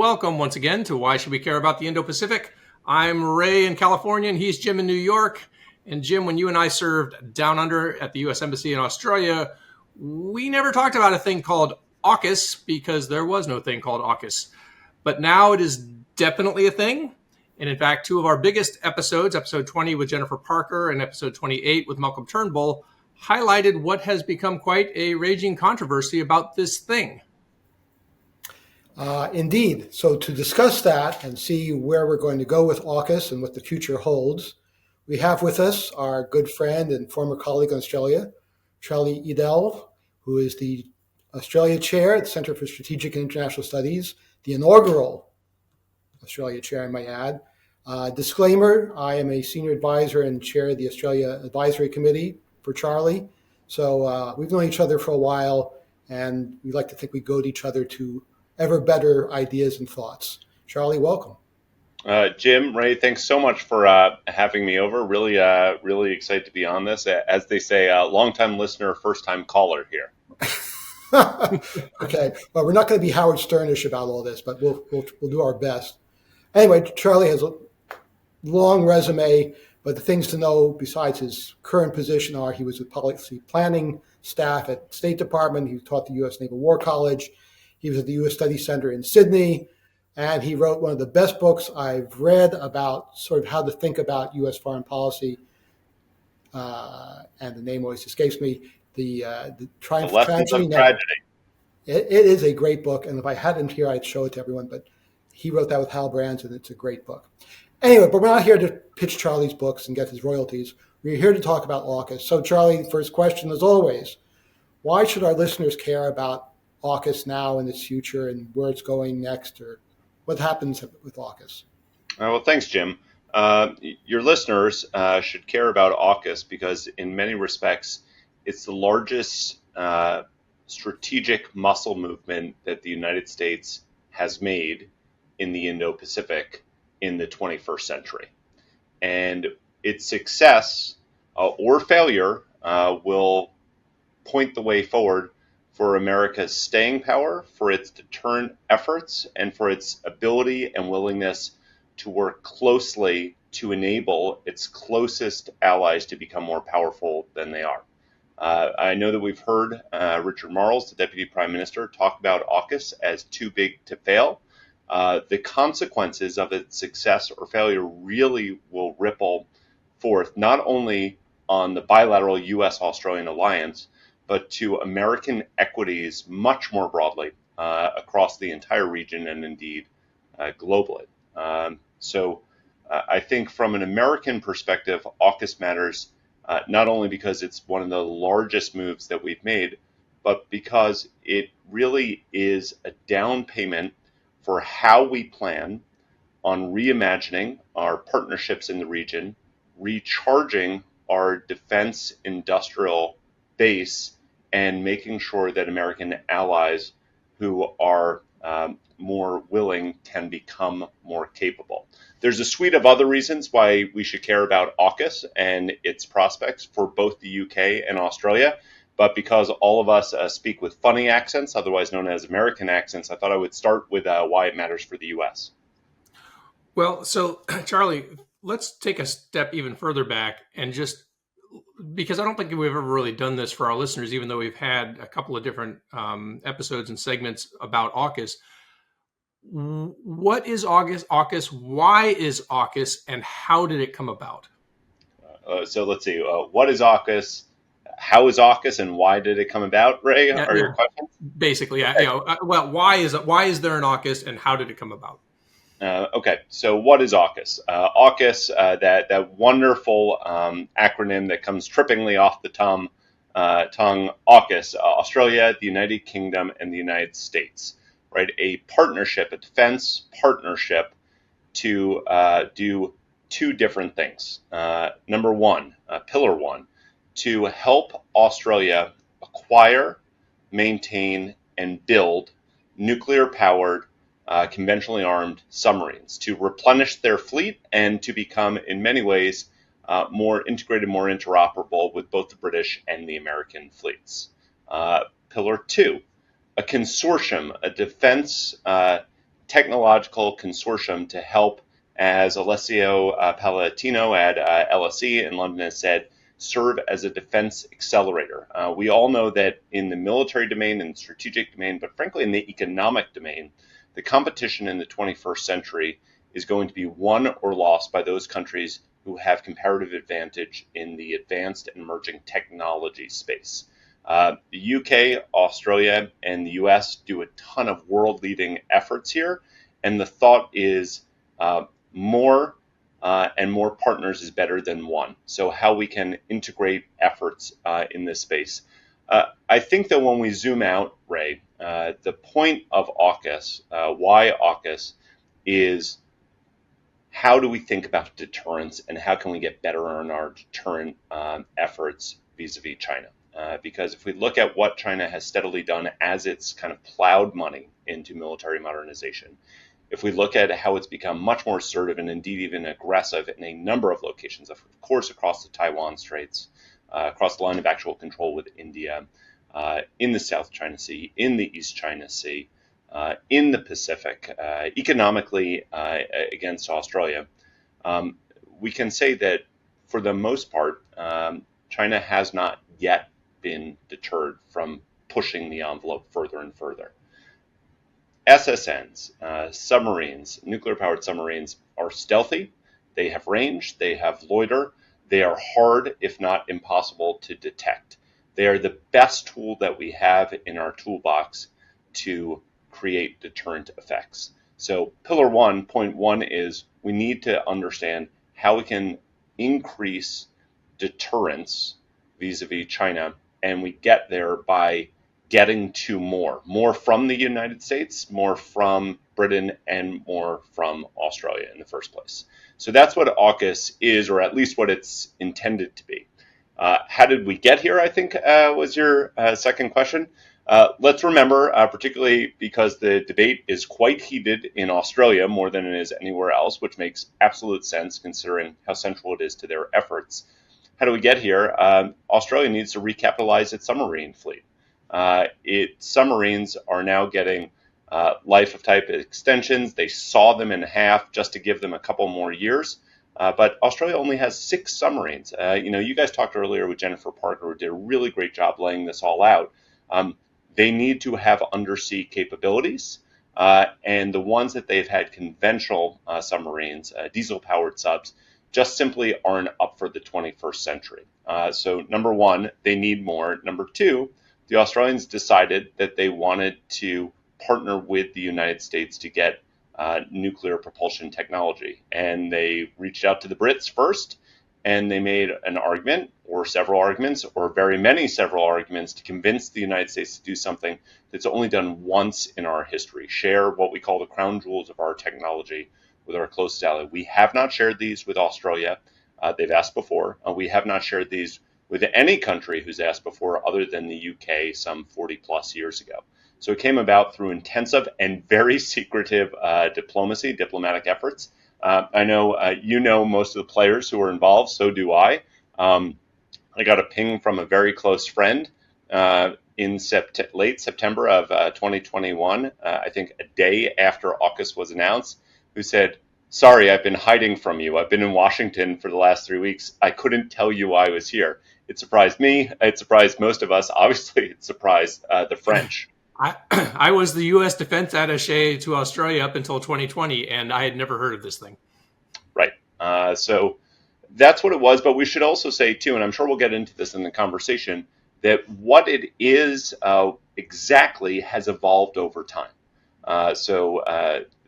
welcome once again to Why Should We Care About the Indo-Pacific? I'm Ray in California, and he's Jim in New York. And Jim, when you and I served down under at the U.S. Embassy in Australia, we never talked about a thing called AUKUS because there was no thing called AUKUS. But now it is definitely a thing. And in fact, two of our biggest episodes, episode 20 with Jennifer Parker and episode 28 with Malcolm Turnbull, highlighted what has become quite a raging controversy about this thing. Indeed. So to discuss that and see where we're going to go with AUKUS and what the future holds, we have with us our good friend and former colleague in Australia, Charlie Edel, who is the Australia Chair at the Centre for Strategic and International Studies, the inaugural Australia Chair, I might add. Disclaimer, I am a senior advisor and chair of the Australia Advisory Committee for Charlie. So we've known each other for a while, and we like to think we goad each other to ever better ideas and thoughts. Charlie, welcome. Jim, Ray, thanks so much for having me over. Really excited to be on this. As they say, long-time listener, first-time caller here. Okay. Well, we're not going to be Howard Sternish about all this, but we'll do our best. Anyway, Charlie has a long resume, but the things to know besides his current position are he was a policy planning staff at State Department. He taught the U.S. Naval War College. He was at the U.S. Study Center in Sydney, and he wrote one of the best books I've read about sort of how to think about U.S. foreign policy, and the name always escapes me, the Triumph of Tragedy. It is a great book, and if I had him here, I'd show it to everyone, but he wrote that with Hal Brands, and it's a great book. Anyway, but we're not here to pitch Charlie's books and get his royalties. We're here to talk about AUKUS. So, Charlie, first question, as always, why should our listeners care about AUKUS now and its future and where it's going next, or what happens with AUKUS? Well, thanks, Jim. Your listeners should care about AUKUS because in many respects, it's the largest strategic muscle movement that the United States has made in the Indo-Pacific in the 21st century. And its success or failure will point the way forward for America's staying power, for its deterrent efforts, and for its ability and willingness to work closely to enable its closest allies to become more powerful than they are. I know that we've heard Richard Marles, the Deputy Prime Minister, talk about AUKUS as too big to fail. The consequences of its success or failure really will ripple forth not only on the bilateral U.S.-Australian alliance, but to American equities much more broadly across the entire region and indeed globally. So I think from an American perspective, AUKUS matters not only because it's one of the largest moves that we've made, but because it really is a down payment for how we plan on reimagining our partnerships in the region, recharging our defense industrial base, and making sure that American allies who are more willing can become more capable. There's a suite of other reasons why we should care about AUKUS and its prospects for both the UK and Australia, but because all of us speak with funny accents, otherwise known as American accents, I thought I would start with why it matters for the US. Well, so Charlie, let's take a step even further back and just, because I don't think we've ever really done this for our listeners, even though we've had a couple of different episodes and segments about AUKUS. What is AUKUS? Why is AUKUS? And how did it come about? So let's see. What is AUKUS? How is AUKUS? And why did it come about? Ray, are your questions? Basically, yeah. Well, why is there an AUKUS, and how did it come about? Okay, so what is AUKUS? AUKUS, that wonderful acronym that comes trippingly off the tongue, AUKUS, Australia, the United Kingdom, and the United States, right? A partnership, a defense partnership to do two different things. Number one, pillar one, to help Australia acquire, maintain, and build nuclear-powered conventionally armed submarines to replenish their fleet and to become, in many ways, more integrated, more interoperable with both the British and the American fleets. Pillar two, a consortium, a defense technological consortium to help, as Alessio Palatino at LSE in London has said, serve as a defense accelerator. We all know that in the military domain and strategic domain, but frankly in the economic domain, the competition in the 21st century is going to be won or lost by those countries who have comparative advantage in the advanced and emerging technology space. The UK, Australia, and the US do a ton of world-leading efforts here, and the thought is more and more partners is better than one. So how we can integrate efforts in this space. I think that when we zoom out, Ray, the point of AUKUS, why AUKUS, is how do we think about deterrence and how can we get better on our deterrent efforts vis-a-vis China? Because if we look at what China has steadily done as it's kind of plowed money into military modernization, if we look at how it's become much more assertive and indeed even aggressive in a number of locations, of course, across the Taiwan Straits, across the line of actual control with India, in the South China Sea, in the East China Sea, in the Pacific, economically against Australia, we can say that for the most part, China has not yet been deterred from pushing the envelope further and further. SSNs, submarines, nuclear-powered submarines are stealthy, they have range, they have loiter, they are hard, if not impossible, to detect. They are the best tool that we have in our toolbox to create deterrent effects. So pillar one, point one, is we need to understand how we can increase deterrence vis-a-vis China, and we get there by getting to more from the United States, more from Britain, and more from Australia in the first place. So that's what AUKUS is, or at least what it's intended to be. How did we get here, I think, was your second question. Let's remember, particularly because the debate is quite heated in Australia more than it is anywhere else, which makes absolute sense considering how central it is to their efforts. How do we get here? Australia needs to recapitalize its submarine fleet. Its submarines are now getting life of type extensions. They saw them in half just to give them a couple more years. But Australia only has 6 submarines. You guys talked earlier with Jennifer Parker, who did a really great job laying this all out. They need to have undersea capabilities, and the ones that they've had conventional submarines, diesel-powered subs, just simply aren't up for the 21st century. So number one, they need more. Number two, the Australians decided that they wanted to partner with the United States to get nuclear propulsion technology. And they reached out to the Brits first, and they made an argument, or several arguments, or very many several arguments to convince the United States to do something that's only done once in our history, share what we call the crown jewels of our technology with our closest ally. We have not shared these with Australia. They've asked before. We have not shared these with any country who's asked before other than the UK some 40 plus years ago. So it came about through intensive and very secretive diplomatic efforts. I know you know most of the players who are involved, so do I. I got a ping from a very close friend in late September of 2021, I think a day after AUKUS was announced, who said, "Sorry, I've been hiding from you. I've been in Washington for the last 3 weeks. I couldn't tell you I was here." It surprised me. It surprised most of us. Obviously, it surprised the French. I was the U.S. defense attaché to Australia up until 2020, and I had never heard of this thing. Right. So that's what it was. But we should also say, too, and I'm sure we'll get into this in the conversation, that what it is exactly has evolved over time. So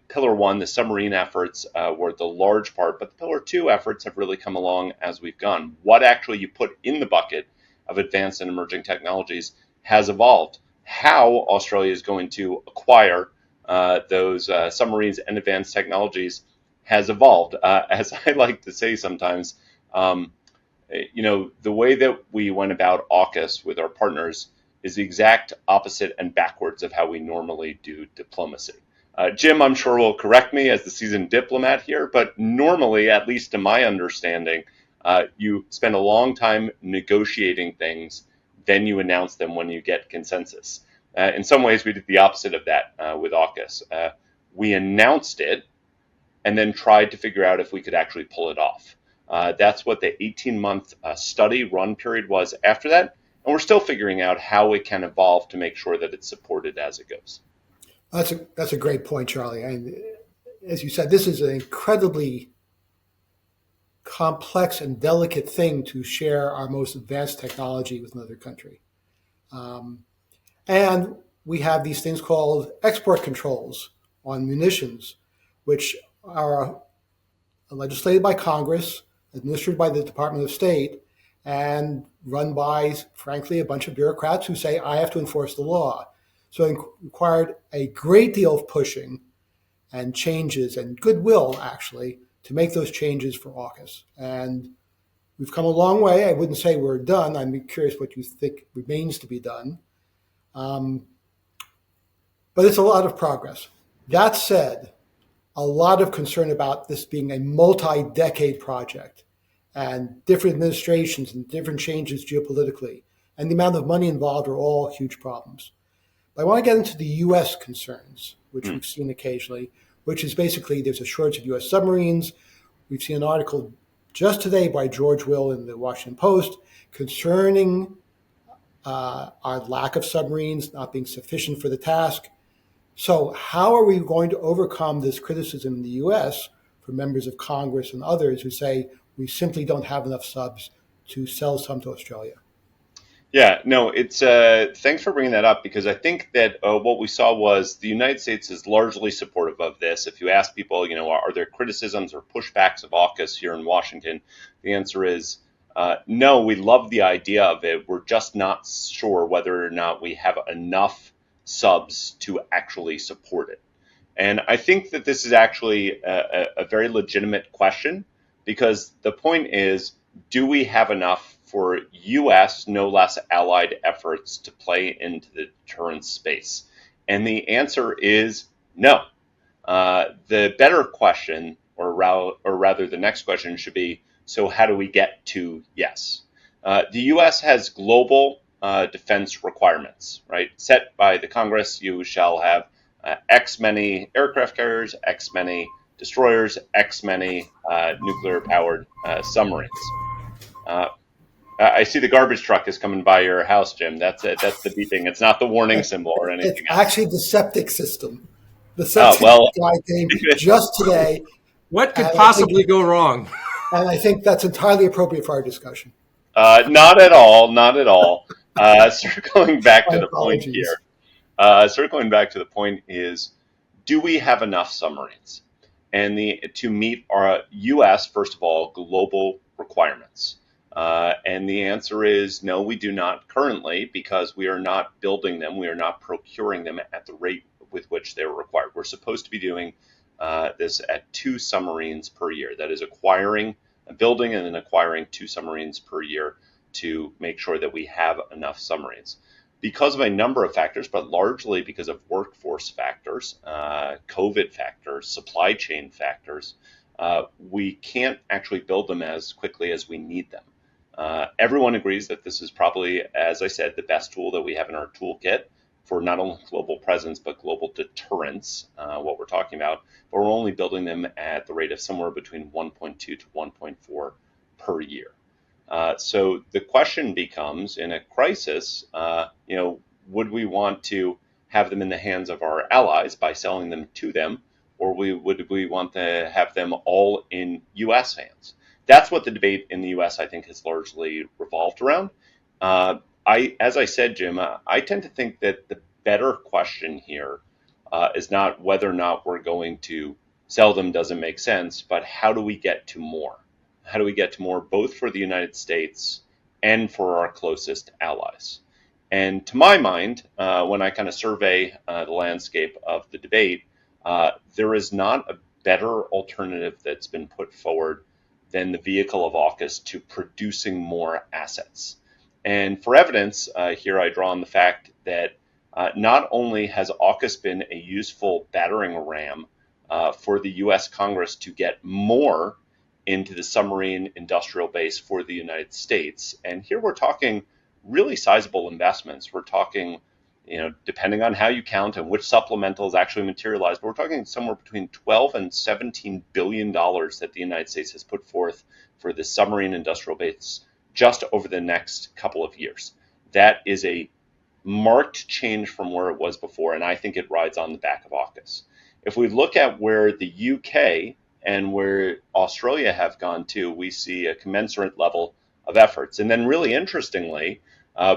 Pillar 1, the submarine efforts were the large part, but the Pillar 2 efforts have really come along as we've gone. What actually you put in the bucket of advanced and emerging technologies has evolved. How Australia is going to acquire those submarines and advanced technologies has evolved. As I like to say sometimes, the way that we went about AUKUS with our partners is the exact opposite and backwards of how we normally do diplomacy. Jim, I'm sure, will correct me as the seasoned diplomat here, but normally, at least to my understanding, you spend a long time negotiating things, then you announce them when you get consensus. In some ways, we did the opposite of that with AUKUS. we announced it and then tried to figure out if we could actually pull it off. That's what the 18-month study run period was after that. And we're still figuring out how it can evolve to make sure that it's supported as it goes. That's a great point, Charlie. And as you said, this is an incredibly complex and delicate thing to share our most advanced technology with another country. And we have these things called export controls on munitions, which are legislated by Congress, administered by the Department of State, and run by, frankly, a bunch of bureaucrats who say, I have to enforce the law. So it required a great deal of pushing and changes and goodwill, actually, to make those changes for AUKUS. And we've come a long way. I wouldn't say we're done. I'm curious what you think remains to be done. But it's a lot of progress. That said, a lot of concern about this being a multi-decade project and different administrations and different changes geopolitically. And the amount of money involved are all huge problems. But I want to get into the U.S. concerns, which we've seen occasionally, which is basically there's a shortage of U.S. submarines. We've seen an article just today by George Will in the Washington Post concerning our lack of submarines not being sufficient for the task. So how are we going to overcome this criticism in the U.S. from members of Congress and others who say we simply don't have enough subs to sell some to Australia? Yeah, no, it's thanks for bringing that up, because I think that what we saw was the United States is largely supportive of this. If you ask people, are there criticisms or pushbacks of AUKUS here in Washington, the answer is no. We love the idea of it. We're just not sure whether or not we have enough subs to actually support it. And I think that this is actually a very legitimate question, because the point is, do we have enough for U.S., no less allied efforts to play into the deterrence space? And the answer is no. The better question, or rather the next question should be, so how do we get to yes? The U.S. has global defense requirements, right? Set by the Congress. You shall have X many aircraft carriers, X many destroyers, X many nuclear-powered submarines. I see the garbage truck is coming by your house, Jim. That's it. That's the beeping. It's not the warning symbol or anything It's actually the septic system. The else. septic guy came just today. What could possibly go wrong? And I think that's entirely appropriate for our discussion. Not at all. Not at all. Circling back to the point here. Circling back to the point is, do we have enough submarines? And to meet our U.S., first of all, global requirements. And the answer is no, we do not currently, because we are not building them. We are not procuring them at the rate with which they are required. We're supposed to be doing this at 2 submarines per year. That is building and then acquiring 2 submarines per year to make sure that we have enough submarines. Because of a number of factors, but largely because of workforce factors, COVID factors, supply chain factors, we can't actually build them as quickly as we need them. Everyone agrees that this is probably, as I said, the best tool that we have in our toolkit for not only global presence, but global deterrence, what we're talking about. But we're only building them at the rate of somewhere between 1.2 to 1.4 per year. So the question becomes, in a crisis, would we want to have them in the hands of our allies by selling them to them, or would we want to have them all in U.S. hands? That's what the debate in the U.S., I think, has largely revolved around. As I said, Jim, I tend to think that the better question here is not whether or not we're going to sell them doesn't make sense, but how do we get to more? How do we get to more, both for the United States and for our closest allies? And to my mind, when I kind of survey the landscape of the debate, there is not a better alternative that's been put forward than the vehicle of AUKUS to producing more assets. And for evidence, here I draw on the fact that not only has AUKUS been a useful battering ram for the U.S. Congress to get more into the submarine industrial base for the United States, and here we're talking really sizable investments. We're talking depending on how you count and which supplementals actually materialize, but we're talking somewhere between 12 and $17 billion that the United States has put forth for the submarine industrial base just over the next couple of years. That is a marked change from where it was before, and I think it rides on the back of AUKUS. If we look at where the UK and where Australia have gone to, we see a commensurate level of efforts. And then really interestingly,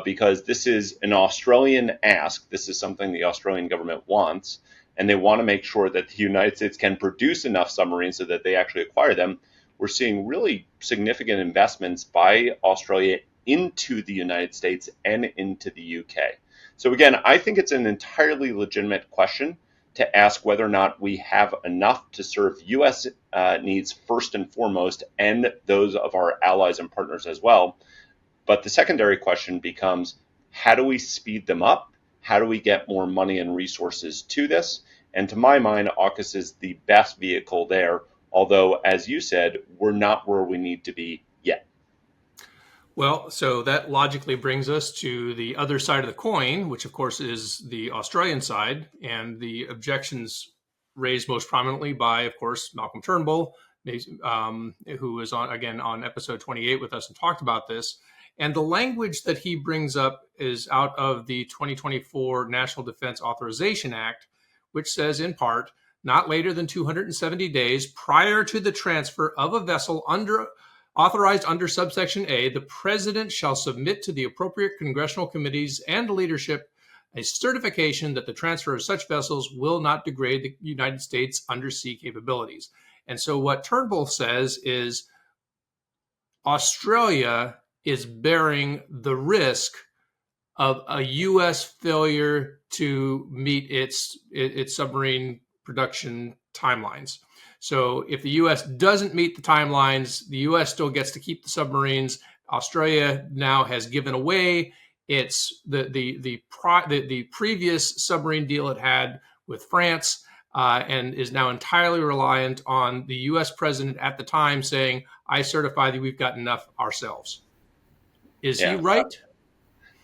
because this is an Australian ask, this is something the Australian government wants, and they want to make sure that the United States can produce enough submarines so that they actually acquire them. We're seeing really significant investments by Australia into the United States and into the UK. So again, I think it's an entirely legitimate question to ask whether or not we have enough to serve U.S. Needs first and foremost, and those of our allies and partners as well. But the secondary question becomes, how do we speed them up? How do we get more money and resources to this? And to my mind, AUKUS is the best vehicle there, although, as you said, we're not where we need to be yet. Well, so that logically brings us to the other side of the coin, which of course is the Australian side, and the objections raised most prominently by, of course, Malcolm Turnbull, who was on episode 28 with us and talked about this. And the language that he brings up is out of the 2024 National Defense Authorization Act, which says in part, not later than 270 days prior to the transfer of a vessel authorized under subsection A, the president shall submit to the appropriate congressional committees and leadership a certification that the transfer of such vessels will not degrade the United States undersea capabilities. And so what Turnbull says is Australia is bearing the risk of a U.S. failure to meet its submarine production timelines. So if the U.S. doesn't meet the timelines, the U.S. still gets to keep the submarines. Australia now has given away its the previous submarine deal it had with France, and is now entirely reliant on the U.S. president at the time saying, "I certify that we've got enough ourselves." Is he right?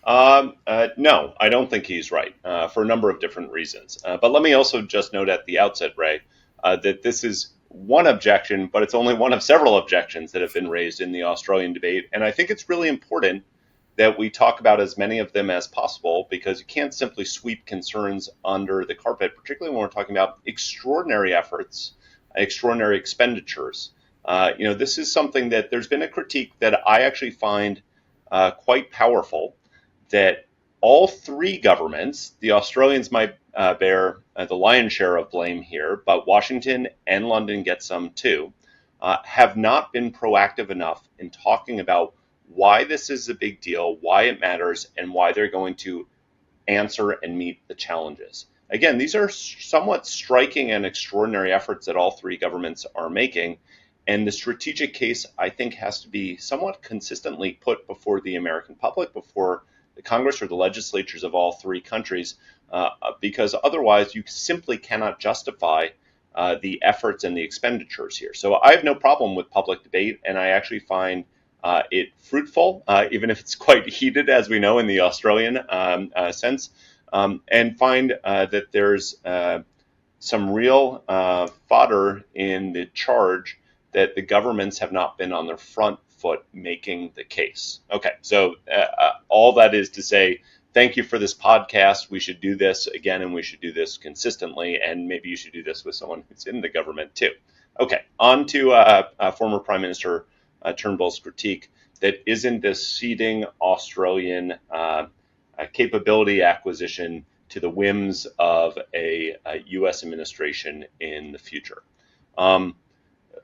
No, I don't think he's right for a number of different reasons. But let me also just note at the outset, Ray, that this is one objection, but it's only one of several objections that have been raised in the Australian debate. And I think it's really important that we talk about as many of them as possible, because you can't simply sweep concerns under the carpet, particularly when we're talking about extraordinary efforts, extraordinary expenditures. This is something that there's been a critique that I actually find quite powerful, that all three governments, the Australians might bear the lion's share of blame here, but Washington and London get some too, have not been proactive enough in talking about why this is a big deal, why it matters, and why they're going to answer and meet the challenges. Again, these are somewhat striking and extraordinary efforts that all three governments are making, and the strategic case, I think, has to be somewhat consistently put before the American public, before the Congress or the legislatures of all three countries, because otherwise you simply cannot justify the efforts and the expenditures here. So I have no problem with public debate, and I actually find it fruitful, even if it's quite heated, as we know, in the Australian sense, and find that there's some real fodder in the charge that the governments have not been on their front foot making the case. Okay, so all that is to say, thank you for this podcast. We should do this again, and we should do this consistently, and maybe you should do this with someone who's in the government too. Okay, on to former Prime Minister Turnbull's critique that isn't this ceding Australian capability acquisition to the whims of a U.S. administration in the future.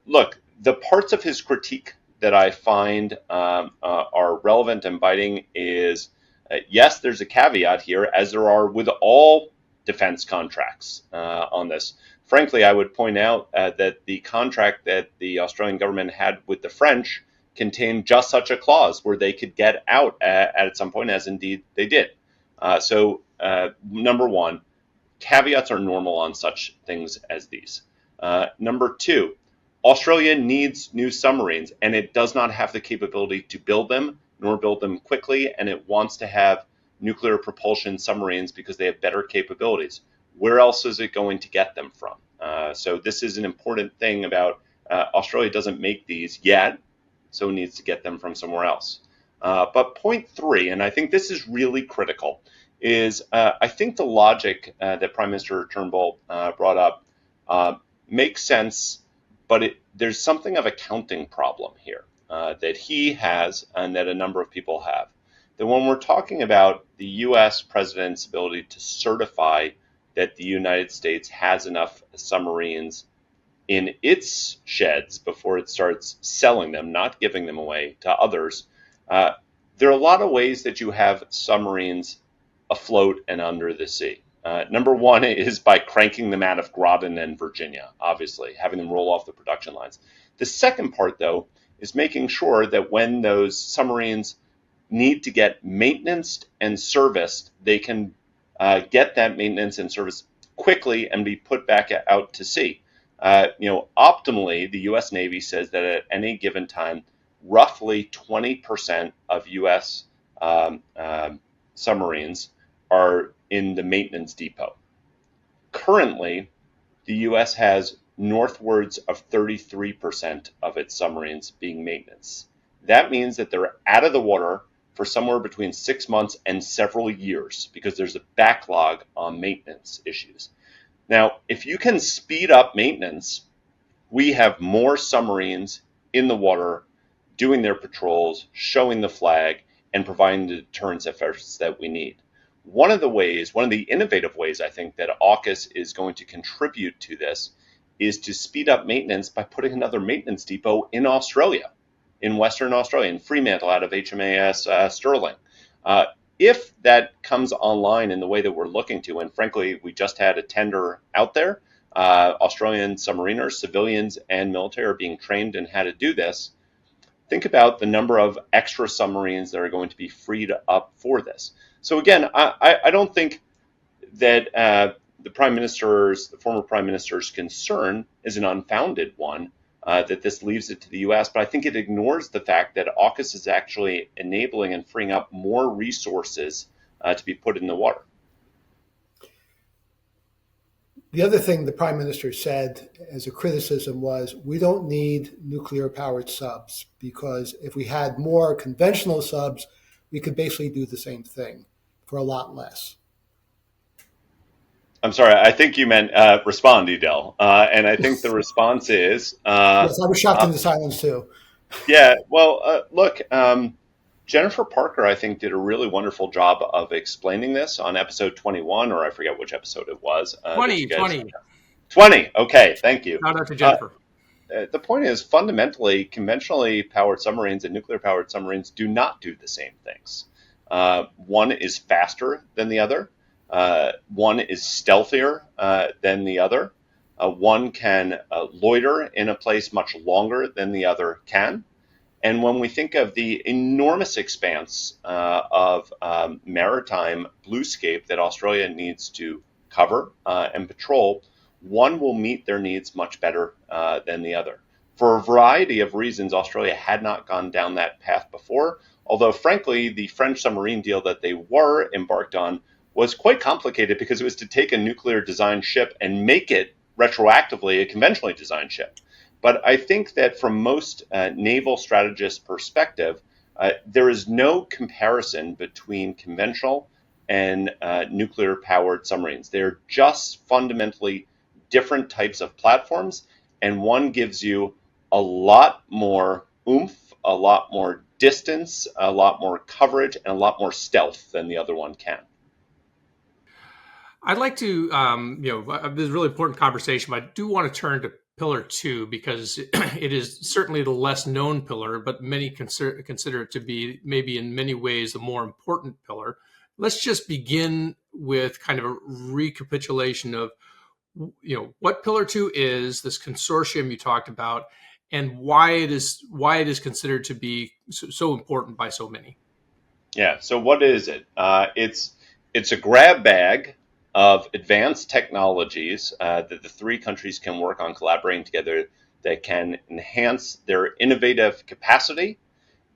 Look, the parts of his critique that I find are relevant and biting is, yes, there's a caveat here, as there are with all defense contracts on this. Frankly, I would point out that the contract that the Australian government had with the French contained just such a clause where they could get out at some point, as indeed they did. So, number one, caveats are normal on such things as these. Number two, Australia needs new submarines, and it does not have the capability to build them, nor build them quickly, and it wants to have nuclear propulsion submarines because they have better capabilities. Where else is it going to get them from? So this is an important thing about Australia doesn't make these yet, so it needs to get them from somewhere else. But point three, and I think this is really critical, is I think the logic that Prime Minister Turnbull brought up makes sense, but there's something of a counting problem here that he has and that a number of people have. That when we're talking about the U.S. president's ability to certify that the United States has enough submarines in its sheds before it starts selling them, not giving them away to others, there are a lot of ways that you have submarines afloat and under the sea. Number one is by cranking them out of Groton and Virginia, obviously, having them roll off the production lines. The second part, though, is making sure that when those submarines need to get maintenance and serviced, they can get that maintenance and service quickly and be put back out to sea. Optimally, the U.S. Navy says that at any given time, roughly 20% of U.S. Submarines are in the maintenance depot. Currently, the U.S. has northwards of 33% of its submarines being maintenance. That means that they're out of the water for somewhere between 6 months and several years because there's a backlog on maintenance issues. Now, if you can speed up maintenance, we have more submarines in the water doing their patrols, showing the flag, and providing the deterrence efforts that we need. One of the innovative ways I think that AUKUS is going to contribute to this is to speed up maintenance by putting another maintenance depot in Australia, in Western Australia, in Fremantle out of HMAS Sterling. If that comes online in the way that we're looking to, and frankly, we just had a tender out there, Australian submariners, civilians and military are being trained in how to do this. Think about the number of extra submarines that are going to be freed up for this. So again, I don't think that the former Prime Minister's concern is an unfounded one, that this leaves it to the U.S., but I think it ignores the fact that AUKUS is actually enabling and freeing up more resources to be put in the water. The other thing the Prime Minister said as a criticism was, we don't need nuclear-powered subs because if we had more conventional subs, we could basically do the same thing for a lot less. I'm sorry, I think you meant respond, Edel. And I think the response is... yes, I was shocked into silence too. Yeah, well, look, Jennifer Parker, I think, did a really wonderful job of explaining this on episode 21, or I forget which episode it was. 20. Okay, thank you. Shout out to Jennifer. The point is, fundamentally, conventionally powered submarines and nuclear-powered submarines do not do the same things. One is faster than the other. One is stealthier than the other. One can loiter in a place much longer than the other can. And when we think of the enormous expanse of maritime bluescape that Australia needs to cover and patrol, one will meet their needs much better than the other. For a variety of reasons, Australia had not gone down that path before, although frankly, the French submarine deal that they were embarked on was quite complicated because it was to take a nuclear designed ship and make it retroactively a conventionally designed ship. But I think that from most naval strategists' perspective, there is no comparison between conventional and nuclear-powered submarines. They're just fundamentally different types of platforms, and one gives you a lot more oomph, a lot more distance, a lot more coverage, and a lot more stealth than the other one can. I'd like to, this is a really important conversation, but I do want to turn to Pillar 2 because it is certainly the less known pillar, but many consider it to be maybe in many ways the more important pillar. Let's just begin with kind of a recapitulation of, what Pillar 2 is, this consortium you talked about, and why it is considered to be so important by so many. Yeah. So what is it? It's a grab bag of advanced technologies that the three countries can work on collaborating together that can enhance their innovative capacity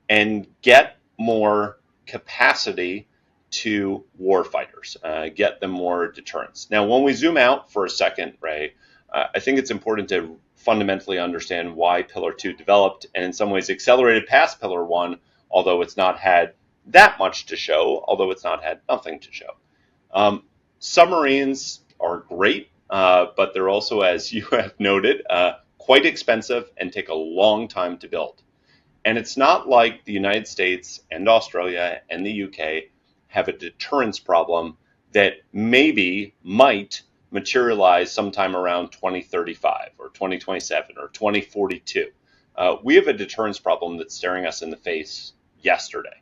and get more capacity to warfighters, get them more deterrence. Now, when we zoom out for a second, Ray, I think it's important to fundamentally understand why Pillar 2 developed and in some ways accelerated past Pillar 1, although it's not had that much to show, although it's not had nothing to show. Submarines are great, but they're also, as you have noted, quite expensive and take a long time to build. And it's not like the United States and Australia and the UK have a deterrence problem that might materialize sometime around 2035 or 2027 or 2042. We have a deterrence problem that's staring us in the face yesterday.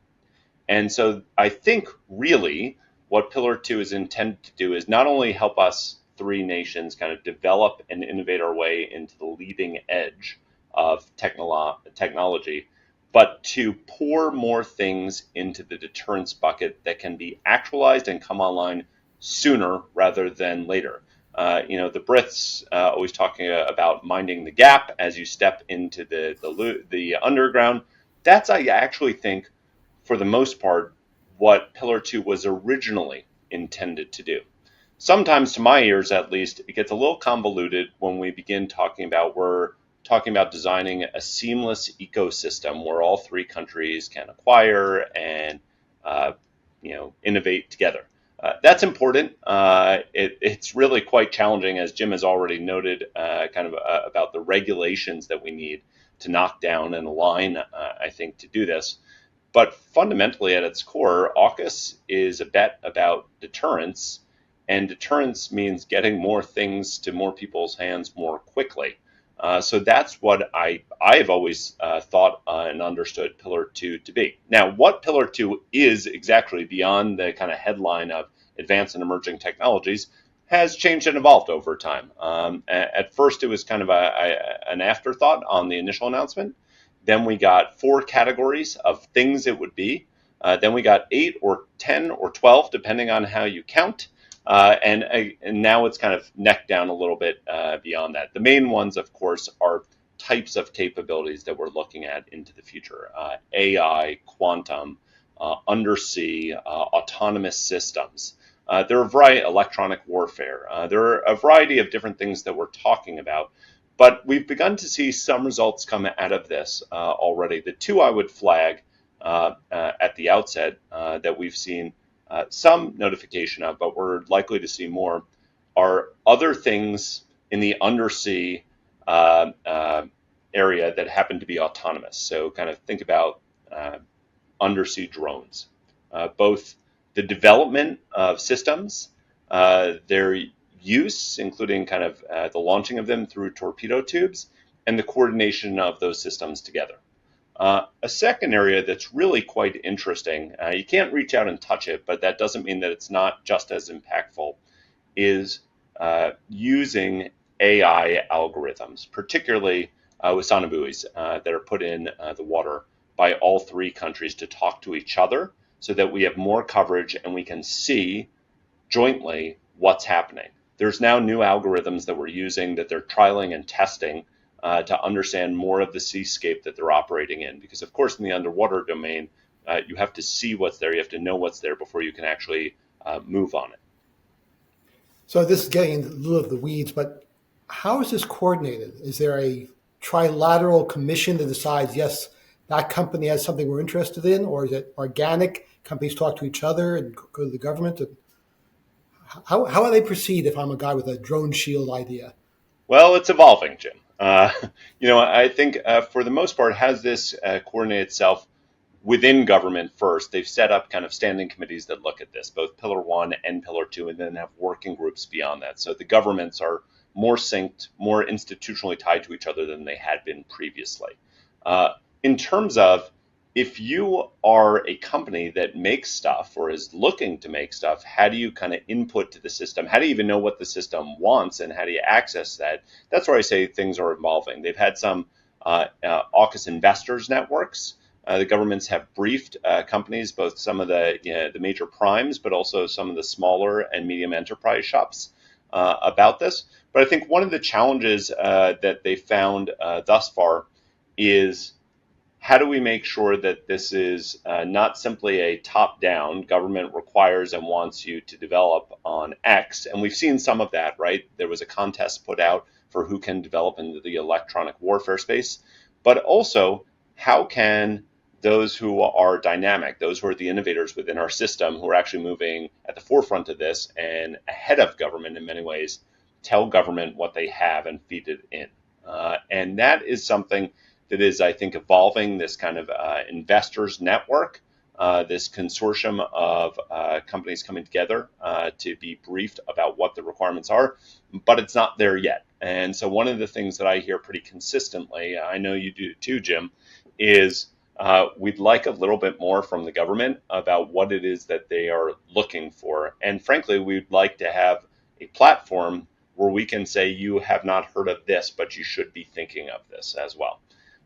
And so I think really what Pillar 2 is intended to do is not only help us three nations kind of develop and innovate our way into the leading edge of technology, but to pour more things into the deterrence bucket that can be actualized and come online sooner rather than later. The Brits always talking about minding the gap as you step into the underground. That's, I actually think, for the most part, what Pillar 2 was originally intended to do. Sometimes, to my ears at least, it gets a little convoluted when we begin talking about designing a seamless ecosystem where all three countries can acquire and innovate together. That's important. It's really quite challenging, as Jim has already noted, about the regulations that we need to knock down and align, I think, to do this. But fundamentally, at its core, AUKUS is a bet about deterrence, and deterrence means getting more things to more people's hands more quickly. So that's what I've always thought and understood Pillar 2 to be. Now, what Pillar 2 is exactly beyond the kind of headline of advanced and emerging technologies has changed and evolved over time. At first, it was kind of an afterthought on the initial announcement. Then we got 4 categories of things it would be. Then we got 8 or 10 or 12, depending on how you count. And now it's kind of neck down a little bit beyond that. The main ones, of course, are types of capabilities that we're looking at into the future. AI, quantum, undersea, autonomous systems. There are a variety of electronic warfare. There are a variety of different things that we're talking about. But we've begun to see some results come out of this already. The 2 I would flag at the outset that we've seen some notification of, but we're likely to see more, are other things in the undersea area that happen to be autonomous. So kind of think about undersea drones, both the development of systems, their use, including kind of the launching of them through torpedo tubes, and the coordination of those systems together. A second area that's really quite interesting, you can't reach out and touch it, but that doesn't mean that it's not just as impactful, is using AI algorithms, particularly with sonobuoys that are put in the water by all three countries to talk to each other so that we have more coverage and we can see jointly what's happening. There's now new algorithms that we're using that they're trialing and testing to understand more of the seascape that they're operating in. Because, of course, in the underwater domain, you have to see what's there. You have to know what's there before you can actually move on it. So this is getting into a little of the weeds, but how is this coordinated? Is there a trilateral commission that decides, yes, that company has something we're interested in, or is it organic? Companies talk to each other and go to the government? And how do they proceed if I'm a guy with a drone shield idea? Well, it's evolving, Jim. I think for the most part, has this coordinated itself within government first. They've set up kind of standing committees that look at this, both Pillar 1 and Pillar 2, and then have working groups beyond that. So the governments are more synced, more institutionally tied to each other than they had been previously. In terms of if you are a company that makes stuff or is looking to make stuff, how do you kind of input to the system? How do you even know what the system wants and how do you access that? That's where I say things are evolving. They've had some AUKUS investors networks. The governments have briefed companies, both some of the major primes, but also some of the smaller and medium enterprise shops about this. But I think one of the challenges that they found thus far is how do we make sure that this is not simply a top-down, government requires and wants you to develop on X? And we've seen some of that, right? There was a contest put out for who can develop into the electronic warfare space. But also, how can those who are dynamic, those who are the innovators within our system, who are actually moving at the forefront of this and ahead of government in many ways, tell government what they have and feed it in? And that is something that is, I think, evolving, this kind of investors network, this consortium of companies coming together to be briefed about what the requirements are, but it's not there yet. And so one of the things that I hear pretty consistently, I know you do too, Jim, is we'd like a little bit more from the government about what it is that they are looking for. And frankly, we'd like to have a platform where we can say, you have not heard of this, but you should be thinking of this as well.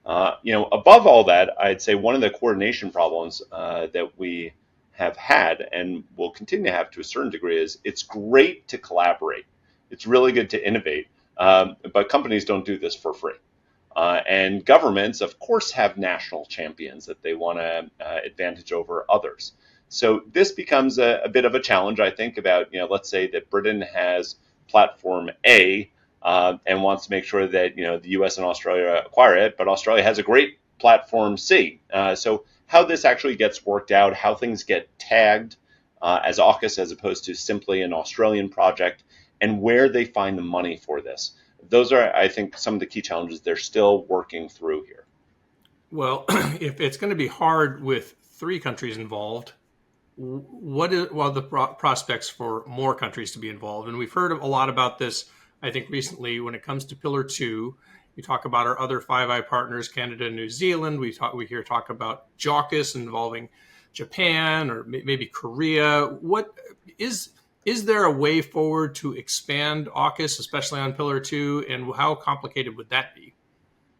Above all that, I'd say one of the coordination problems that we have had and will continue to have to a certain degree is it's great to collaborate. It's really good to innovate, but companies don't do this for free. And governments, of course, have national champions that they want to advantage over others. So this becomes a bit of a challenge, I think, about, let's say that Britain has platform A, and wants to make sure that the U.S. and Australia acquire it, but Australia has a great platform C. So how this actually gets worked out, how things get tagged as AUKUS as opposed to simply an Australian project, and where they find the money for this. Those are, I think, some of the key challenges they're still working through here. Well, if it's going to be hard with 3 countries involved, what are the prospects for more countries to be involved? And we've heard a lot about this, I think, recently when it comes to Pillar 2. We talk about our other Five Eye partners, Canada and New Zealand. We hear talk about AUKUS involving Japan or maybe Korea. What is there a way forward to expand AUKUS, especially on Pillar 2, and how complicated would that be?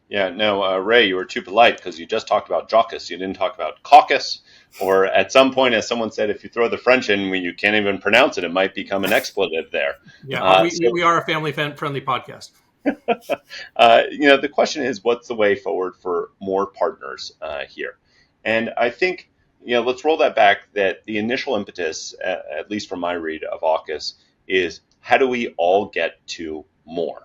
Yeah, no, Ray, you were too polite because you just talked about AUKUS. You didn't talk about caucus, or at some point, as someone said, if you throw the French in when you can't even pronounce it, it might become an expletive there. Yeah, we are a family-friendly podcast. The question is, what's the way forward for more partners here? And I think, let's roll that back, that the initial impetus, at least from my read of AUKUS, is how do we all get to more?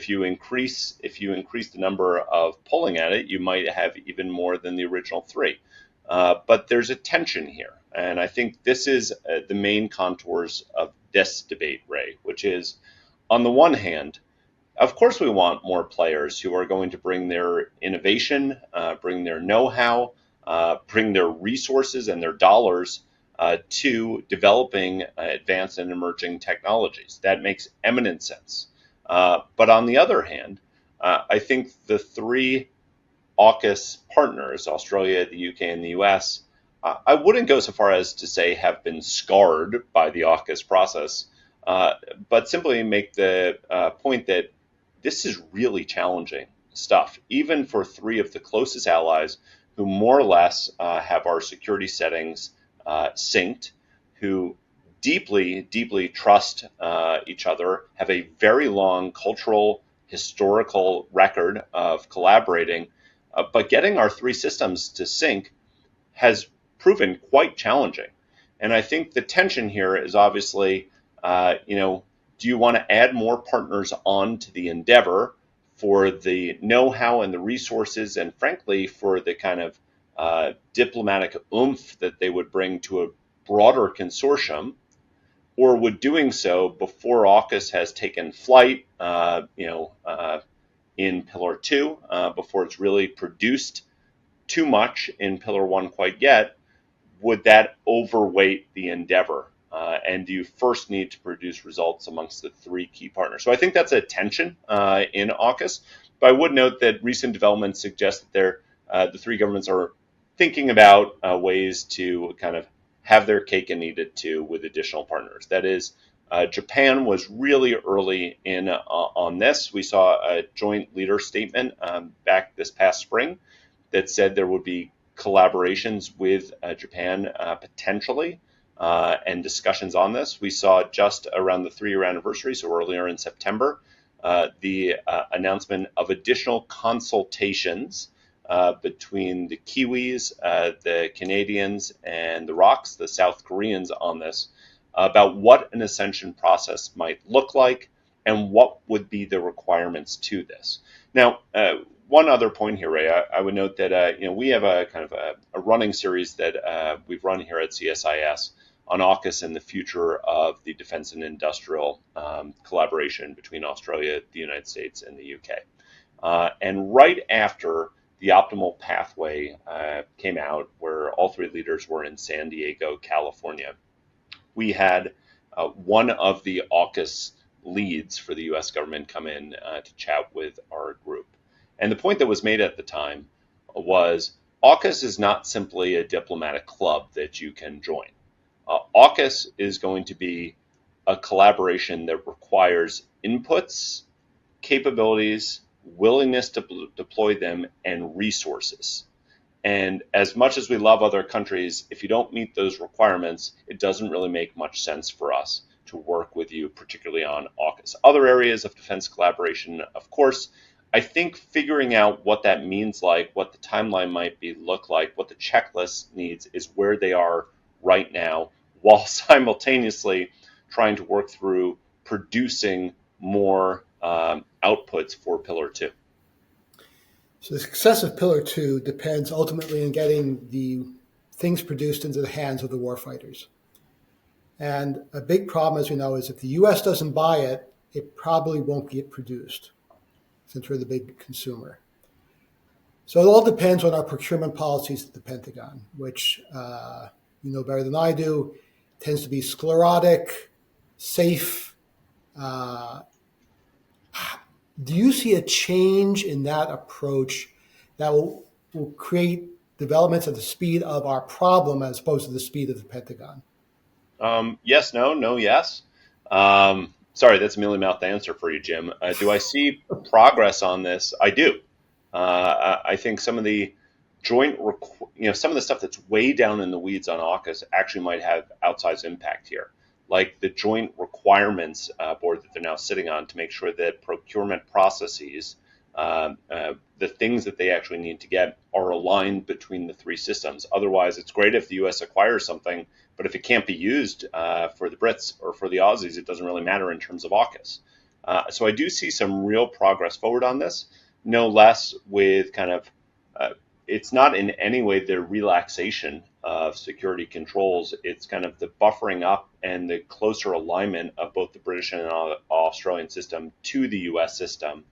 If you increase the number of pulling at it, you might have even more than the original 3. But there's a tension here. And I think this is the main contours of this debate, Ray, which is, on the one hand, of course we want more players who are going to bring their innovation, bring their know-how, bring their resources and their dollars to developing advanced and emerging technologies. That makes eminent sense. But on the other hand, I think the 3 AUKUS partners, Australia, the UK, and the US, I wouldn't go so far as to say have been scarred by the AUKUS process, but simply make the point that this is really challenging stuff, even for 3 of the closest allies who more or less have our security settings synced, who deeply, deeply trust each other, have a very long cultural, historical record of collaborating, but getting our 3 systems to sync has proven quite challenging. And I think the tension here is obviously, do you want to add more partners on to the endeavor for the know-how and the resources, and frankly, for the kind of diplomatic oomph that they would bring to a broader consortium, or would doing so before AUKUS has taken flight, in Pillar 2, before it's really produced too much in Pillar 1 quite yet, would that overweight the endeavor? And do you first need to produce results amongst the 3 key partners? So I think that's a tension in AUKUS, but I would note that recent developments suggest that the 3 governments are thinking about ways to kind of have their cake and eat it too with additional partners. That is, Japan was really early in on this. We saw a joint leader statement back this past spring that said there would be collaborations with Japan potentially, and discussions on this. We saw just around the 3-year anniversary, so earlier in September, the announcement of additional consultations between the Kiwis, the Canadians, and the ROCs, the South Koreans, on this about what an ascension process might look like and what would be the requirements to this. Now, one other point here, Ray, I would note that we have a kind of a running series that we've run here at CSIS on AUKUS and the future of the defense and industrial collaboration between Australia, the United States, and the UK. And right after the optimal pathway came out, where all three leaders were in San Diego, California, we had one of the AUKUS leads for the U.S. government come in to chat with our group. And the point that was made at the time was AUKUS is not simply a diplomatic club that you can join. AUKUS is going to be a collaboration that requires inputs, capabilities, willingness to deploy them, and resources. And as much as we love other countries, if you don't meet those requirements, it doesn't really make much sense for us to work with you, particularly on AUKUS. Other areas of defense collaboration, of course, I think figuring out what that means, like what the timeline might look like, what the checklist needs, is where they are right now, while simultaneously trying to work through producing more outputs for Pillar 2. So the success of Pillar 2 depends ultimately on getting the things produced into the hands of the warfighters. And a big problem, as we know, is if the U.S. doesn't buy it, it probably won't get produced, since we're the big consumer. So it all depends on our procurement policies at the Pentagon, which you know better than I do, tends to be sclerotic, safe. Do you see a change in that approach that will create developments at the speed of our problem as opposed to the speed of the Pentagon? Yes, no, yes. Sorry, that's a mealy-mouthed answer for you, Jim. Do I see progress on this? I do. I think some of the some of the stuff that's way down in the weeds on AUKUS actually might have outsized impact here, like the joint requirements board that they're now sitting on to make sure that procurement processes, the things that they actually need to get, are aligned between the three systems. Otherwise, it's great if the U.S. acquires something, but if it can't be used for the Brits or for the Aussies, it doesn't really matter in terms of AUKUS. So I do see some real progress forward on this, no less with kind of, it's not in any way the relaxation of security controls. It's kind of the buffering up and the closer alignment of both the British and Australian system to the U.S. system.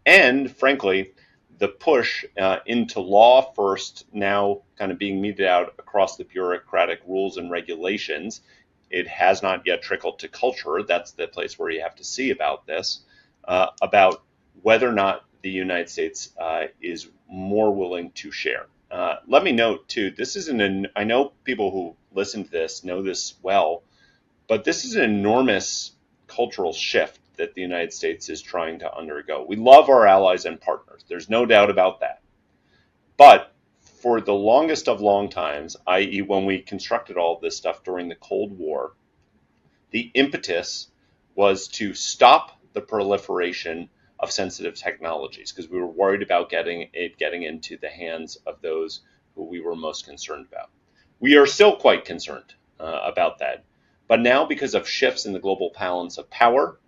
And frankly, the push into law first, now kind of being meted out across the bureaucratic rules and regulations. It has not yet trickled to culture. That's the place where you have to see about this, about whether or not the United States is more willing to share. Let me note, too, this isn't I know people who listen to this know this well, but this is an enormous cultural shift that the United States is trying to undergo. We love our allies and partners. There's no doubt about that. But for the longest of long times, i.e. when we constructed all of this stuff during the Cold War, the impetus was to stop the proliferation of sensitive technologies because we were worried about getting into the hands of those who we were most concerned about. We are still quite concerned about that. But now, because of shifts in the global balance of power,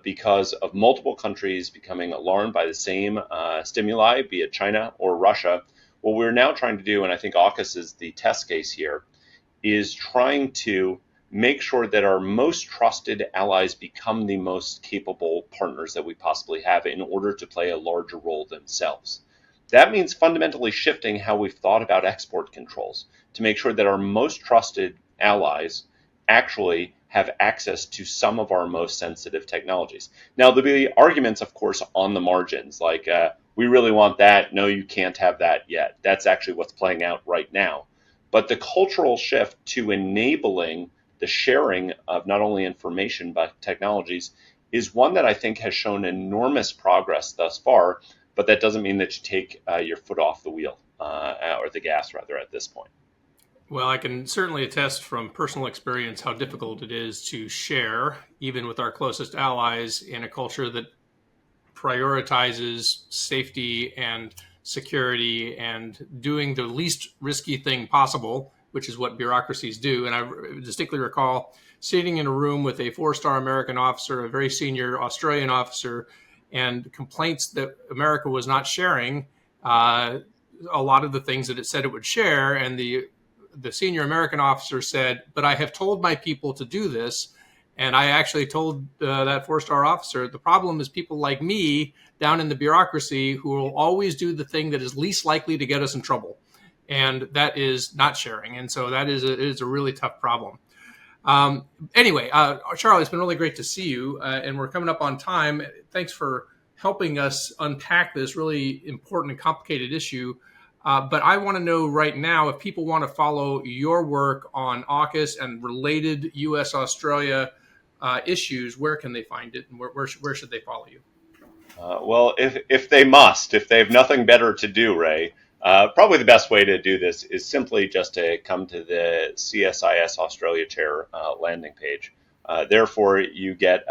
because of multiple countries becoming alarmed by the same stimuli, be it China or Russia, what we're now trying to do, and I think AUKUS is the test case here, is trying to make sure that our most trusted allies become the most capable partners that we possibly have in order to play a larger role themselves. That means fundamentally shifting how we've thought about export controls to make sure that our most trusted allies actually have access to some of our most sensitive technologies. Now, there'll be arguments, of course, on the margins, like we really want that. No, you can't have that yet. That's actually what's playing out right now. But the cultural shift to enabling the sharing of not only information but technologies is one that I think has shown enormous progress thus far, but that doesn't mean that you take your foot off the wheel, or the gas rather, at this point. Well, I can certainly attest from personal experience how difficult it is to share, even with our closest allies, in a culture that prioritizes safety and security and doing the least risky thing possible, which is what bureaucracies do. And I distinctly recall sitting in a room with a 4-star American officer, a very senior Australian officer, and complaints that America was not sharing a lot of the things that it said it would share. And the senior American officer said, "But I have told my people to do this." And I actually told that 4-star officer, the problem is people like me down in the bureaucracy who will always do the thing that is least likely to get us in trouble. And that is not sharing. And so that is a really tough problem. Anyway, Charlie, it's been really great to see you. And we're coming up on time. Thanks for helping us unpack this really important and complicated issue. But I want to know right now, if people want to follow your work on AUKUS and related U.S.-Australia issues, where can they find it, and where should they follow you? Well, if they have nothing better to do, Ray, probably the best way to do this is simply just to come to the CSIS Australia Chair landing page. Therefore, you get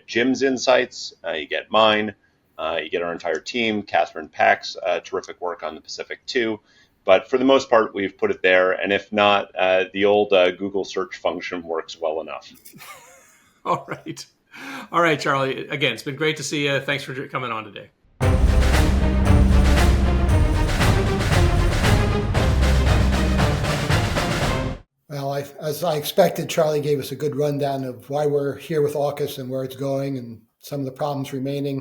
Jim's insights, you get mine. You get our entire team, Catherine Pack's terrific work on the Pacific too. But for the most part, we've put it there. And if not, the old Google search function works well enough. All right. All right, Charlie. Again, it's been great to see you. Thanks for coming on today. Well, as I expected, Charlie gave us a good rundown of why we're here with AUKUS and where it's going and some of the problems remaining.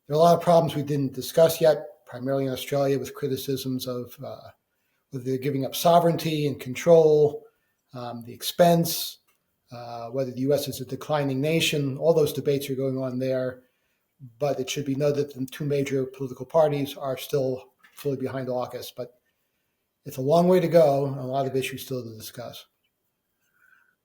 There are a lot of problems we didn't discuss yet, primarily in Australia, with criticisms of whether they're giving up sovereignty and control, the expense, whether the U.S. is a declining nation. All those debates are going on there. But it should be noted that the two major political parties are still fully behind AUKUS. But it's a long way to go and a lot of issues still to discuss.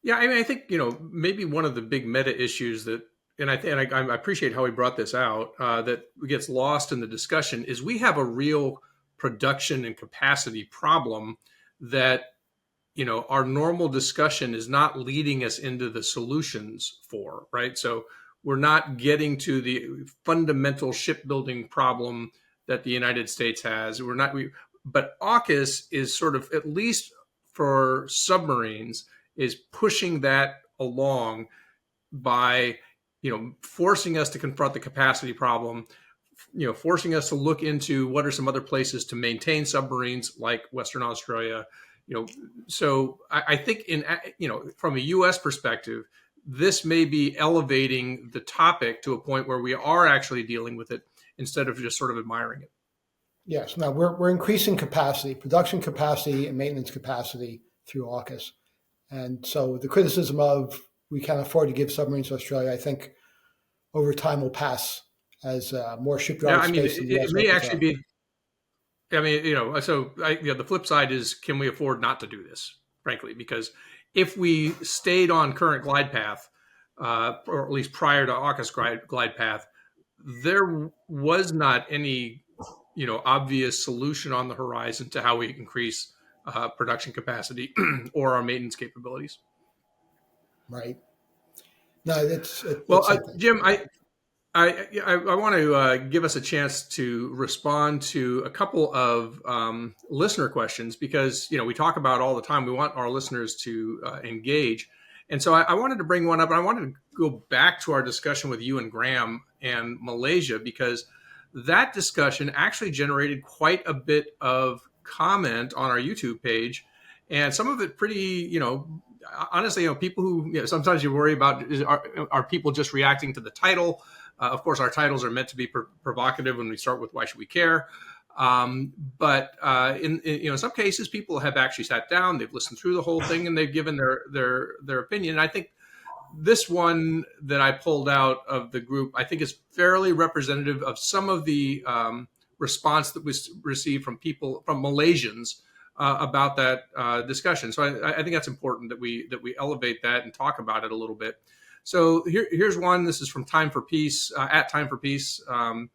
Yeah, I mean, I think, maybe one of the big meta issues that, and I appreciate how he brought this out, that gets lost in the discussion, is we have a real production and capacity problem that, our normal discussion is not leading us into the solutions for, right? So we're not getting to the fundamental shipbuilding problem that the United States has. But AUKUS is sort of, at least for submarines, is pushing that along by forcing us to confront the capacity problem, forcing us to look into what are some other places to maintain submarines like Western Australia. So I think from a U.S. perspective, this may be elevating the topic to a point where we are actually dealing with it instead of just sort of admiring it. Yes. Now we're increasing capacity, production capacity and maintenance capacity through AUKUS. And so the criticism of we can't afford to give submarines to Australia, I think over time will pass as more shipyard space. It may actually be. The flip side is, can we afford not to do this, frankly? Because if we stayed on current glide path, or at least prior to AUKUS glide path, there was not any, obvious solution on the horizon to how we increase production capacity or our maintenance capabilities. Right. No, it's Jim, I want to give us a chance to respond to a couple of listener questions, because we talk about all the time. We want our listeners to engage, and so I wanted to bring one up, and I wanted to go back to our discussion with you and Graham and Malaysia, because that discussion actually generated quite a bit of comment on our YouTube page, and some of it pretty, honestly, people who sometimes you worry about are people just reacting to the title. Of course, our titles are meant to be provocative when we start with "Why should we care?" But in some cases, people have actually sat down, they've listened through the whole thing, and they've given their opinion. And I think this one that I pulled out of the group, I think, is fairly representative of some of the response that was received from Malaysians about that discussion. So I think that's important that we elevate that and talk about it a little bit. So here's one. This is from Time for Peace, at Time for Peace on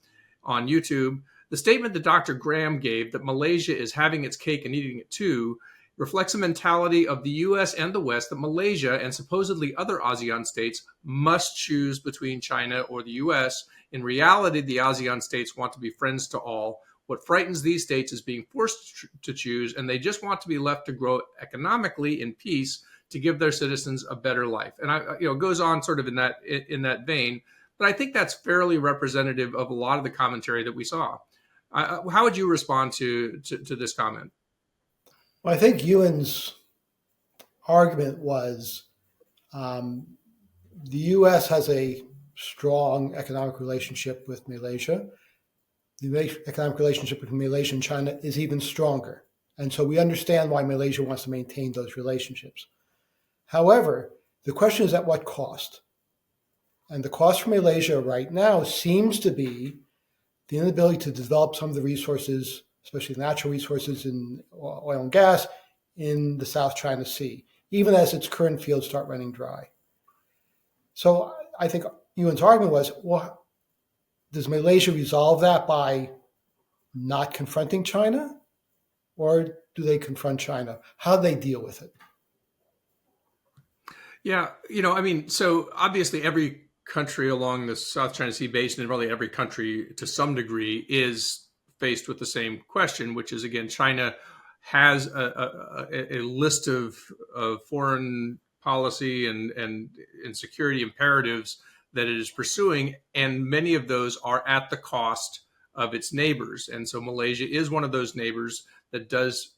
YouTube. The statement that Dr. Graham gave, that Malaysia is having its cake and eating it too, reflects a mentality of the US and the West that Malaysia and supposedly other ASEAN states must choose between China or the US. In reality, the ASEAN states want to be friends to all. What frightens these states is being forced to choose, and they just want to be left to grow economically in peace to give their citizens a better life. And it goes on sort of in that vein, but I think that's fairly representative of a lot of the commentary that we saw. How would you respond to this comment? Well, I think Ewan's argument was the U.S. has a strong economic relationship with Malaysia. The economic relationship between Malaysia and China is even stronger. And so we understand why Malaysia wants to maintain those relationships. However, the question is at what cost? And the cost for Malaysia right now seems to be the inability to develop some of the resources, especially natural resources in oil and gas, in the South China Sea, even as its current fields start running dry. So I think Ewan's argument was, well, does Malaysia resolve that by not confronting China? Or do they confront China? How do they deal with it? Yeah, so obviously every country along the South China Sea basin, and really every country to some degree, is faced with the same question, which is, again, China has a list of foreign policy and security imperatives that it is pursuing, and many of those are at the cost of its neighbors. And so Malaysia is one of those neighbors that does,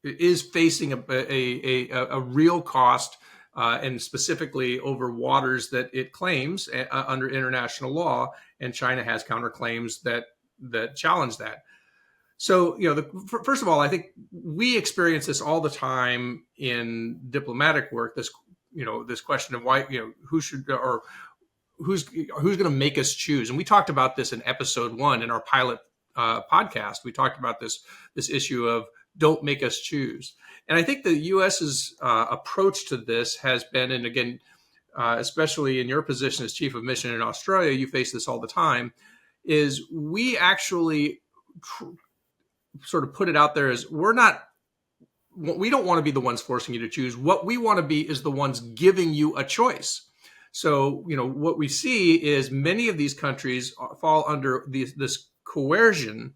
is facing a real cost, and specifically over waters that it claims under international law, and China has counterclaims that challenge that. So, first of all, I think we experience this all the time in diplomatic work. This question of why, who should or who's going to make us choose. And we talked about this in episode 1 in our pilot podcast. We talked about this issue of don't make us choose. And I think the U.S.'s approach to this has been, and again, especially in your position as chief of mission in Australia, you face this all the time, is we actually sort of put it out there as we don't want to be the ones forcing you to choose. What we want to be is the ones giving you a choice. So, what we see is many of these countries fall under this coercion,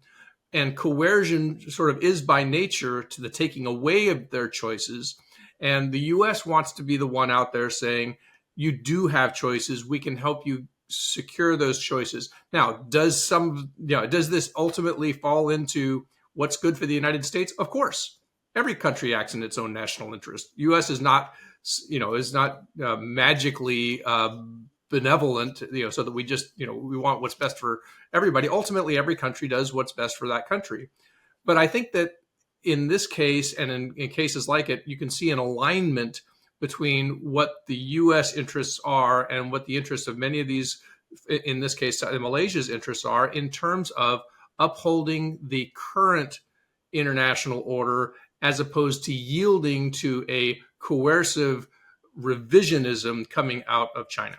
and coercion sort of is by nature to the taking away of their choices. And the U.S. wants to be the one out there saying, you do have choices. We can help you secure those choices. Now, does this ultimately fall into what's good for the United States? Of course. Every country acts in its own national interest. U.S. is not magically benevolent, so that we just, we want what's best for everybody. Ultimately, every country does what's best for that country. But I think that in this case, and in cases like it, you can see an alignment between what the U.S. interests are and what the interests of many of these, in this case, Malaysia's interests are, in terms of upholding the current international order as opposed to yielding to a coercive revisionism coming out of China.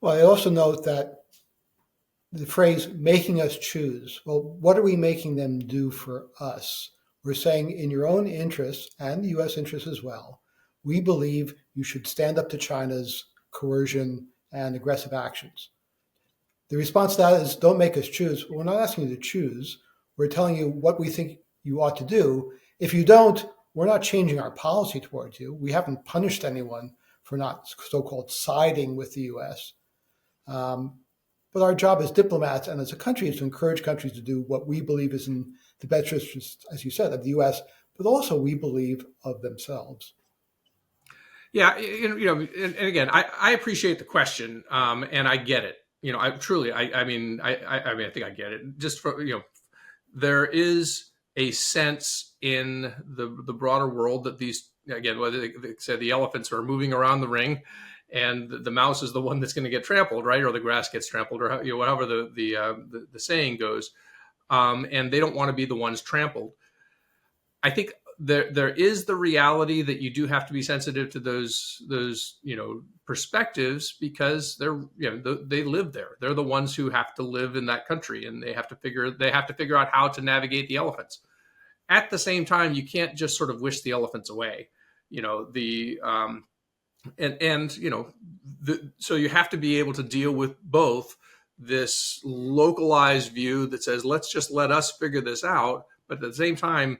Well, I also note that the phrase making us choose, well, what are we making them do for us? We're saying in your own interests and the U.S. interests as well, we believe you should stand up to China's coercion and aggressive actions. The response to that is don't make us choose. We're not asking you to choose. We're telling you what we think you ought to do. If you don't, we're not changing our policy towards you. We haven't punished anyone for not so-called siding with the U.S. But our job as diplomats and as a country is to encourage countries to do what we believe is in the best interest, as you said, of the U.S., but also we believe of themselves. Yeah, and again, I appreciate the question, and I get it. I truly, I think I get it. Just for there is a sense in the broader world that these, again, whether they said the elephants are moving around the ring, and the mouse is the one that's going to get trampled, right, or the grass gets trampled, or however the saying goes, and they don't want to be the ones trampled. I think there is the reality that you do have to be sensitive to those perspectives, because they live there. They're the ones who have to live in that country, and they have to figure out how to navigate the elephants. at the same time, you can't just sort of wish the elephants away. So you have to be able to deal with both this localized view that says, let's just let us figure this out. But at the same time,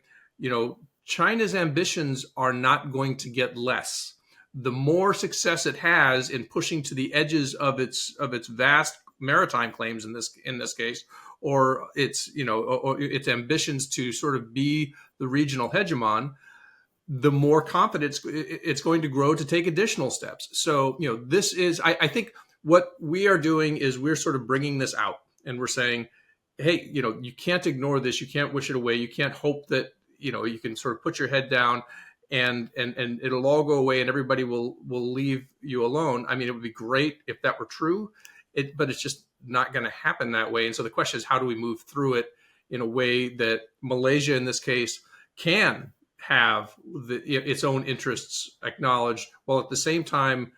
China's ambitions are not going to get less. The more success it has in pushing to the edges of its vast maritime claims in this case, or its ambitions to sort of be the regional hegemon, the more confident it's going to grow to take additional steps. So, this is, I think what we are doing is we're sort of bringing this out, and we're saying, hey, you can't ignore this. You can't wish it away. You can't hope that, you can sort of put your head down and it'll all go away and everybody will leave you alone. I mean, it would be great if that were true, but it's just not going to happen that way. And so the question is, how do we move through it in a way that Malaysia, in this case, can have its own interests acknowledged, while at the same time,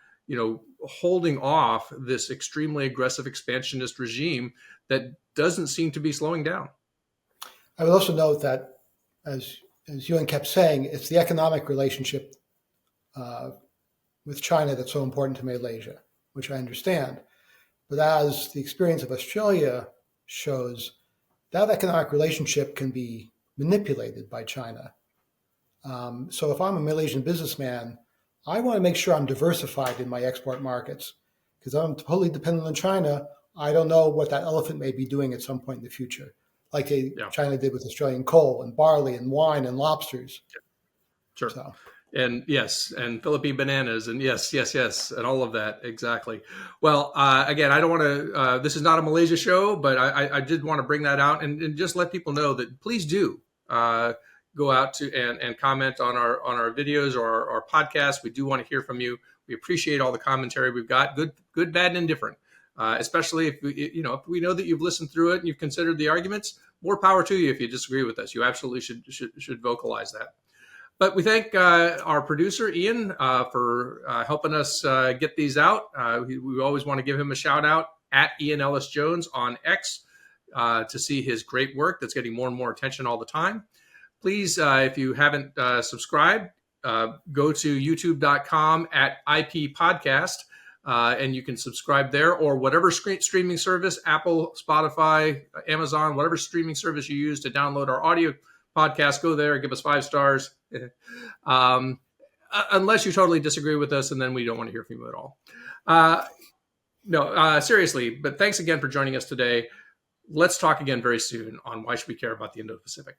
holding off this extremely aggressive expansionist regime that doesn't seem to be slowing down. I would also note that, as Ewan kept saying, it's the economic relationship with China that's so important to Malaysia, which I understand. But as the experience of Australia shows, that economic relationship can be manipulated by China. So if I'm a Malaysian businessman, I want to make sure I'm diversified in my export markets, because I'm totally dependent on China. I don't know what that elephant may be doing at some point in the future, like China did with Australian coal and barley and wine and lobsters. Sure. So. And yes, and Philippine bananas, and yes, and all of that. Exactly. Well, again, I don't want to, this is not a Malaysia show, but I did want to bring that out and just let people know that please do go out to and comment on our videos or our podcasts. We do want to hear from you. We appreciate all the commentary we've got, good, bad, and indifferent. Especially if we know that you've listened through it and you've considered the arguments. More power to you if you disagree with us. You absolutely should vocalize that. But we thank our producer Ian for helping us get these out. We always want to give him a shout out at Ian Ellis Jones on X to see his great work that's getting more and more attention all the time. Please, if you haven't subscribed, go to youtube.com at IP Podcast, and you can subscribe there, or whatever streaming service, Apple, Spotify, Amazon, whatever streaming service you use to download our audio podcast, go there, give us 5 stars. Unless you totally disagree with us, and then we don't want to hear from you at all. No, seriously, but thanks again for joining us today. Let's talk again very soon on Why Should We Care About the Indo-Pacific.